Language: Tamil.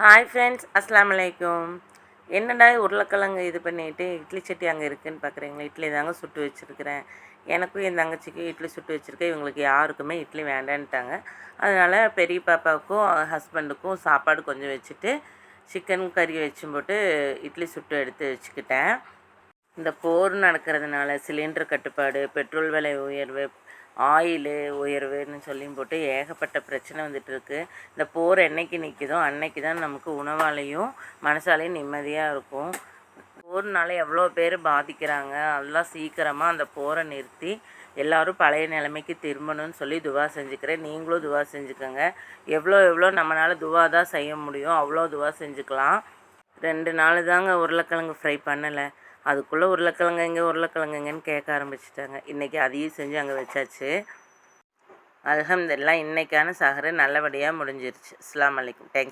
ஹாய் ஃப்ரெண்ட்ஸ், அஸ்ஸலாமு அலைக்கும். என்னடா உருளைக்கிழங்கு இது பண்ணிட்டு இட்லி சட்டி அங்கே இருக்குதுன்னு பார்க்குறீங்களா? இட்லி தாங்க சுட்டு வச்சுருக்கிறேன். எனக்கும் என் தங்கச்சிக்கும் இட்லி சுட்டு வச்சுருக்கேன். இவங்களுக்கு யாருக்குமே இட்லி வேண்டான்ட்டாங்க. அதனால் பெரிய பாப்பாவுக்கும் ஹஸ்பண்டுக்கும் சாப்பாடு கொஞ்சம் வச்சுட்டு சிக்கன் கறி வச்சும் போட்டு இட்லி சுட்டு எடுத்து வச்சுக்கிட்டேன். இந்த போர் நடக்கிறதுனால சிலிண்டர் கட்டுப்பாடு, பெட்ரோல் விலை உயர்வு, ஆயிலு உயர்வுன்னு சொல்லியும் போட்டு ஏகப்பட்ட பிரச்சனை வந்துட்டுருக்கு. இந்த போர் என்னைக்கு நிற்கிதோ அன்னைக்கு தான் நமக்கு உணவாலையும் மனசாலையும் நிம்மதியாக இருக்கும். போர்னால எவ்வளோ பேர் பாதிக்கிறாங்க. அதெல்லாம் சீக்கிரமாக அந்த போரை நிறுத்தி எல்லோரும் பழைய நிலைமைக்கு திரும்பணும்னு சொல்லி துவா செஞ்சுக்கிறேன். நீங்களும் துவா செஞ்சுக்கோங்க. எவ்வளோ நம்மளால் துவா தான் செய்ய முடியும், அவ்வளோ துவா செஞ்சுக்கலாம். 2 நாள் தாங்க உருளைக்கிழங்கு ஃப்ரை பண்ணலை. அதுக்குள்ளே உருளைக்கிழங்குங்கன்னு கேட்க ஆரம்பிச்சிட்டாங்க. இன்றைக்கி அதையும் செஞ்சு அங்கே வச்சாச்சு. அல்ஹம்துலில்லாஹ், இன்றைக்கான சஹரு நல்லபடியாக முடிஞ்சிருச்சு. அஸ்ஸலாமு அலைக்கும். தேங்க்யூ.